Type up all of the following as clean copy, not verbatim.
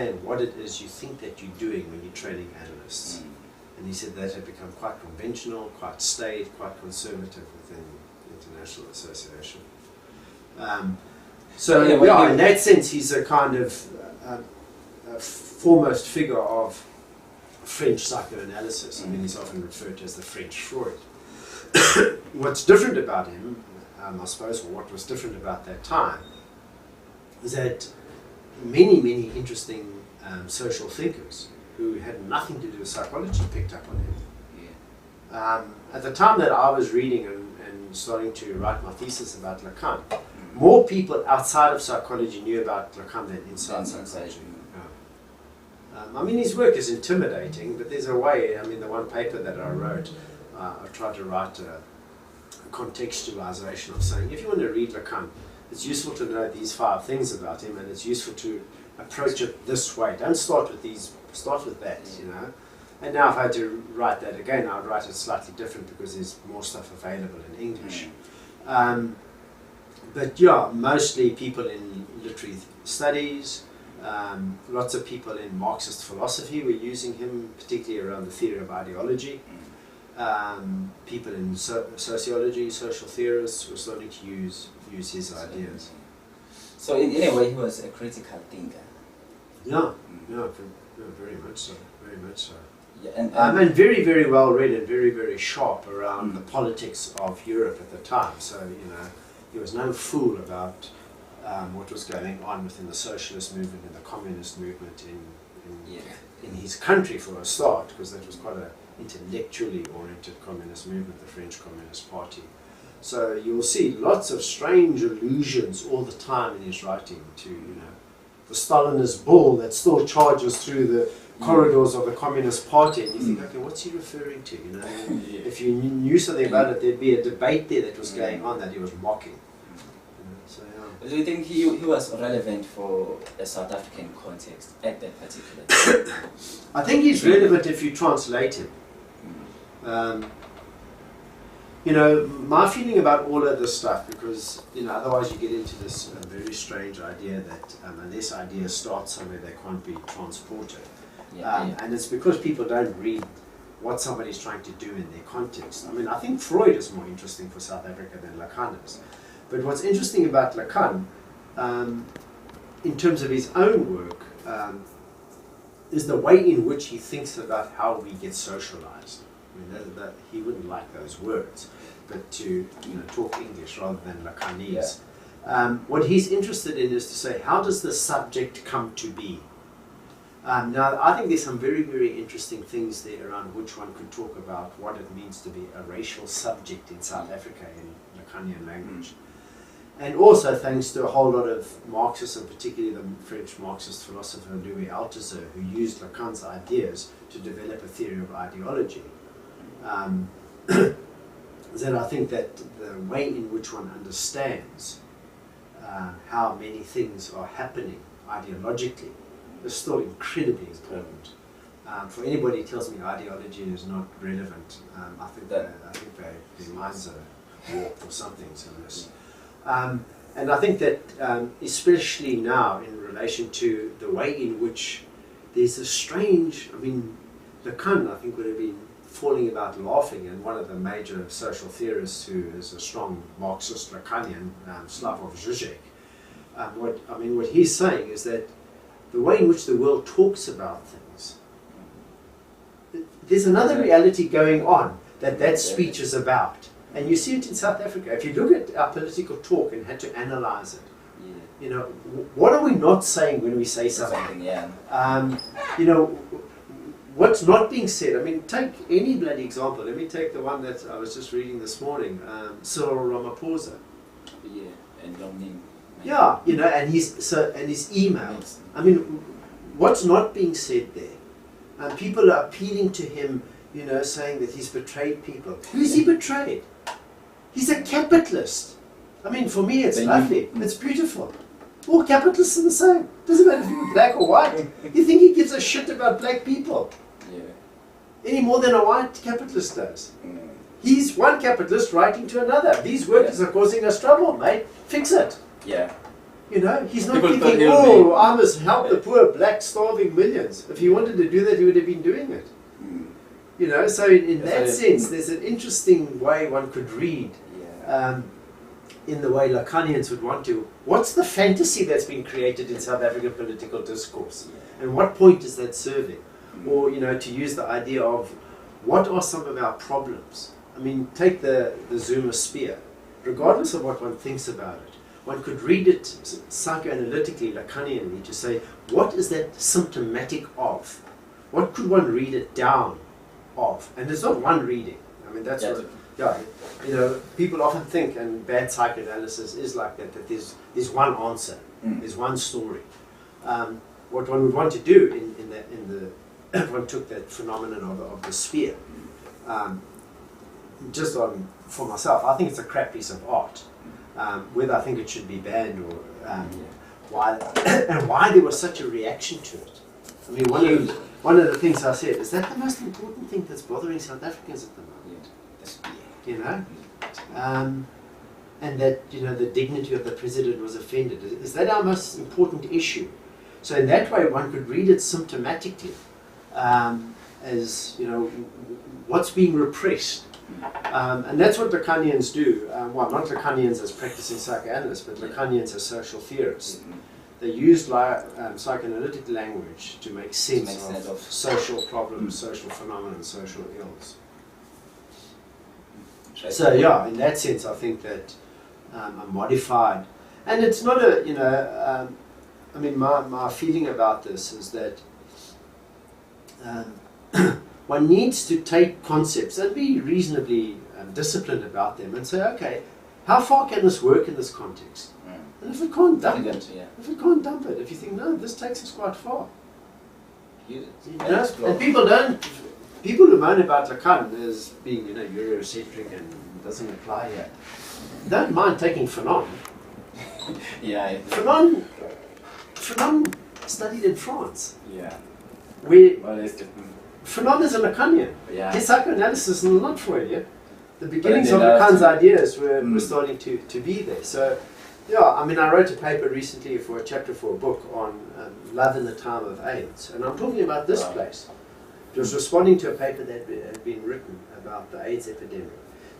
And what it is you think that you're doing when you're training analysts. And he said that had become quite conventional, quite staid, quite conservative within the International Association. In that sense, he's a kind of a foremost figure of French psychoanalysis. I mean, he's often referred to as the French Freud. What's different about him, I suppose, or what was different about that time, is that many interesting social thinkers who had nothing to do with psychology picked up on him. Yeah. At the time that I was reading and starting to write my thesis about Lacan, more people outside of psychology knew about Lacan than inside psychology. I mean, his work is intimidating, but there's a way. I mean, the one paper that I wrote, I tried to write a contextualization of saying, if you want to read Lacan, it's useful to know these 5 things about him, and it's useful to approach it this way. Don't start with these, start with that, you know. And now if I had to write that again, I would write it slightly different because there's more stuff available in English. But yeah, mostly people in literary studies, lots of people in Marxist philosophy were using him, particularly around the theory of ideology. People in sociology, social theorists were starting to use his ideas. So in a way, he was a critical thinker. Yeah, very much so. Very much so. Yeah, and very well read and very sharp around the politics of Europe at the time. So you know, he was no fool about what was going on within the socialist movement and the communist movement in his country for a start, because that was quite an intellectually oriented communist movement, the French Communist Party. So you'll see lots of strange allusions all the time in his writing to, you know, the Stalinist bull that still charges through the corridors of the Communist Party, and you think, okay, what's he referring to? You know, if you knew something about it, there'd be a debate there that was going on that he was mocking. So, yeah. Do you think he was relevant for a South African context at that particular time? I think he's relevant if you translate him. You know, my feeling about all of this stuff, because, you know, otherwise you get into this very strange idea that unless ideas start somewhere, they can't be transported. And it's because people don't read what somebody's trying to do in their context. I mean, I think Freud is more interesting for South Africa than Lacan is. But what's interesting about Lacan, in terms of his own work, is the way in which he thinks about how we get socialized. I mean, he wouldn't like those words, but to talk English rather than Lacanese. What he's interested in is to say, how does the subject come to be? Now, I think there's some very interesting things there around which one could talk about what it means to be a racial subject in South Africa in Lacanian language. And also thanks to a whole lot of Marxists, and particularly the French Marxist philosopher Louis Althusser, who used Lacan's ideas to develop a theory of ideology. That I think that the way in which one understands how many things are happening ideologically is still incredibly important. For anybody who tells me ideology is not relevant, I think their minds are warped or something. So and I think that especially now in relation to the way in which there's a strange, I mean, Lacan, I think, would have been falling about laughing, and one of the major social theorists who is a strong Marxist Lacanian, Slavoj Žižek, what he's saying is that the way in which the world talks about things, there's another reality going on that speech is about. And you see it in South Africa. If you look at our political talk and had to analyze it, you know, what are we not saying when we say something? You know, what's not being said? I mean, take any bloody example. Let me take the one that I was just reading this morning, Cyril Ramaphosa. And long name. Yeah, you know, and his emails. I mean, what's not being said there? People are appealing to him, you know, saying that he's betrayed people. Who's he betrayed? He's a capitalist. I mean, for me, it's lovely. It's beautiful. All capitalists are the same. Doesn't matter if you're black or white. You think he gives a shit about black people? Any more than a white capitalist does. He's one capitalist writing to another. These workers are causing us trouble, mate. Fix it. You know, he's not People thinking, oh, I must help the poor black starving millions. If he wanted to do that, he would have been doing it. You know, so in that sense, there's an interesting way one could read, in the way Lacanians would want to. What's the fantasy that's been created in South African political discourse? And what point is that serving? Or, you know, to use the idea of, what are some of our problems? I mean, take the Zuma spear. Regardless of what one thinks about it, one could read it psychoanalytically, Lacanianly, to say, what is that symptomatic of? What could one read it down of? And there's not one reading. I mean, that's what, you know, people often think, and bad psychoanalysis is like that, that there's one answer, there's one story. What one would want to do if one took that phenomenon of the spear, for myself, I think it's a crap piece of art. Whether I think it should be banned or why, and why there was such a reaction to it. I mean, one of the things I said is that the most important thing that's bothering South Africans at the moment. You know, and that, you know, the dignity of the president was offended. Is that our most important issue? So in that way, one could read it symptomatically as, you know, what's being repressed. And that's what Lacanians do. Well, not Lacanians as practicing psychoanalysts, but Lacanians as social theorists. They use psychoanalytic language to make sense of social problems, social phenomena, social ills. So yeah, in that sense, I think that I'm modified. And it's not a, you know, I mean, my feeling about this is that one needs to take concepts and be reasonably disciplined about them and say, okay, how far can this work in this context? And if it can't dump it, if you think, no, this takes us quite far. You know? And people who moan about Lacan as being, you know, Eurocentric and doesn't apply here, don't mind taking Fanon. Fanon studied in France. Fanon is a Lacanian. His psychoanalysis is not Freudian. The beginnings of Lacan's ideas were starting to be there. So, yeah, I mean, I wrote a paper recently for a chapter for a book on love in the time of AIDS. And I'm talking about this place. It was responding to a paper that had been written about the AIDS epidemic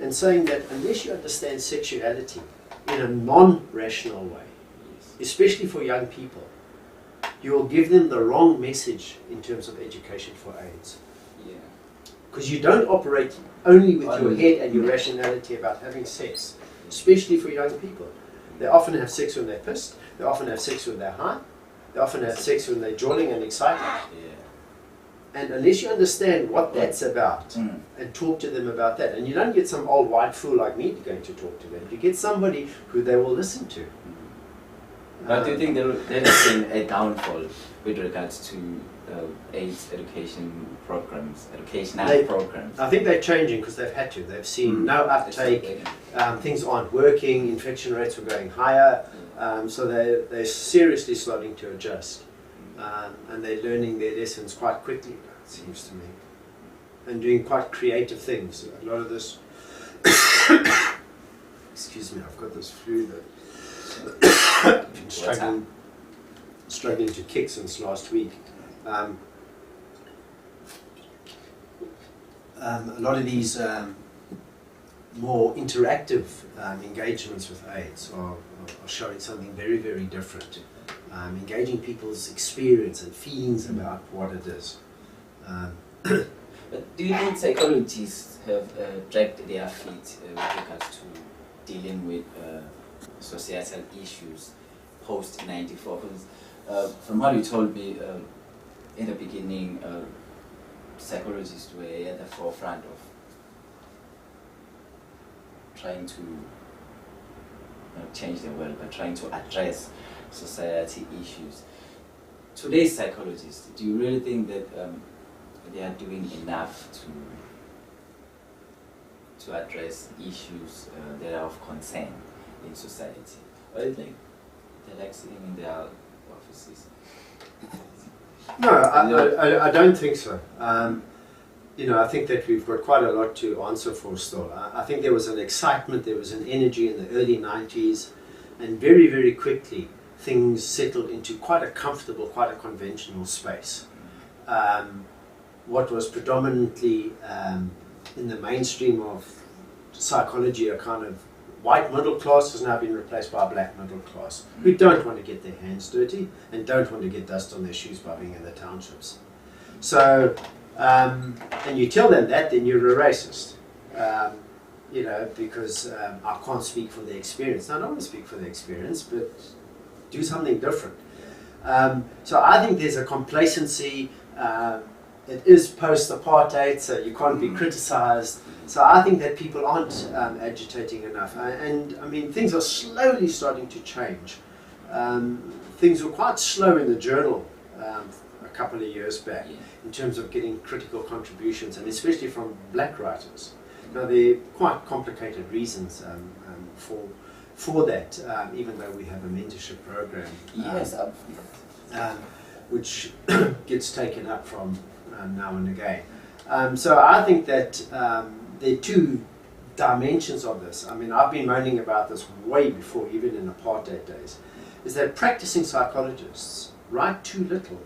and saying that unless you understand sexuality in a non-rational way, especially for young people, you will give them the wrong message in terms of education for AIDS. Because you don't operate only with your head and your rationality about having sex, especially for young people. They often have sex when they're pissed, they often have sex when they're high, they often have sex when they're jolting and excited. And unless you understand what that's about and talk to them about that, and you don't get some old white fool like me going to talk to them, you get somebody who they will listen to. But do you think there has been a downfall with regards to AIDS educational programs? I think they're changing because they've had to. They've seen no uptake, things aren't working, infection rates were going higher, so they're seriously starting to adjust. And they're learning their lessons quite quickly, it seems to me, and doing quite creative things. A lot of this, excuse me, I've got this flu that I've been struggling to kick since last week. A lot of these more interactive engagements with AIDS are showing something very, very different. Engaging people's experience and feelings about what it is. But do you think psychologists have dragged their feet with regards to dealing with societal issues post-94? From what you told me in the beginning, psychologists were at the forefront of trying to change the world, by trying to address society issues. Today's psychologists, do you really think that they are doing enough to address issues that are of concern in society? Or do you think they're like sitting in their offices? No, I don't think so. You know, I think that we've got quite a lot to answer for still. I think there was an excitement, there was an energy in the early 90s, and very, very quickly things settled into quite a comfortable, quite a conventional space. What was predominantly in the mainstream of psychology, a kind of white middle class, has now been replaced by a black middle class who don't want to get their hands dirty and don't want to get dust on their shoes by being in the townships. So, and you tell them that, then you're a racist. You know, because I can't speak for their experience. Now, I don't want to speak for their experience, but do something different. So I think there's a complacency. It is post-apartheid, so you can't be criticized. So I think that people aren't agitating enough. And I mean, things are slowly starting to change. Things were quite slow in the journal a couple of years back in terms of getting critical contributions, and especially from black writers. Now, there are quite complicated reasons for that, even though we have a mentorship program. Yes, which gets taken up from now and again. So I think that there are two dimensions of this. I mean, I've been moaning about this way before, even in apartheid days, is that practicing psychologists write too little.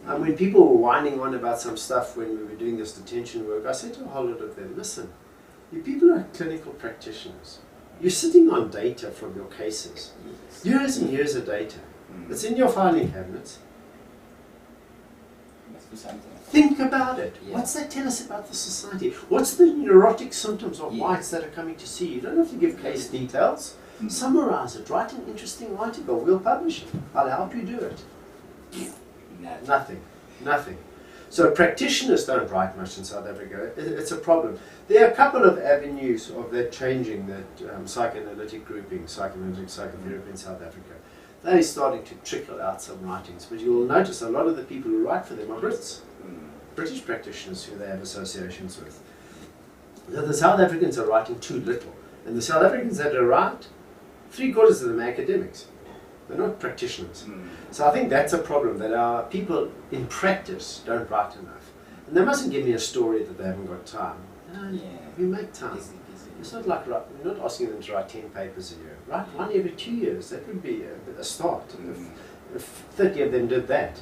And when people were whining on about some stuff when we were doing this detention work, I said to a whole lot of them, listen, you people are clinical practitioners. You're sitting on data from your cases. Years and years of data. It's in your filing cabinets. Think about it. Yeah. What's that tell us about the society? What's the neurotic symptoms of whites that are coming to see you? You don't have to give case details. Summarize it. Write an interesting article. We'll publish it. I'll help you do it. Nothing. So practitioners don't write much in South Africa. It's a problem. There are a couple of avenues of that changing, that psychoanalytic grouping, psychoanalytic psychotherapy in South Africa. They're starting to trickle out some writings, but you'll notice a lot of the people who write for them are Brits, British practitioners who they have associations with. So the South Africans are writing too little, and the South Africans that are write, 3/4 of them are academics. They're not practitioners. So I think that's a problem, that our people in practice don't write enough. And they mustn't give me a story that they haven't got time. We make time. It's not like we're not asking them to write 10 papers a year. Write one every 2 years. That would be a start. If 30 of them did that,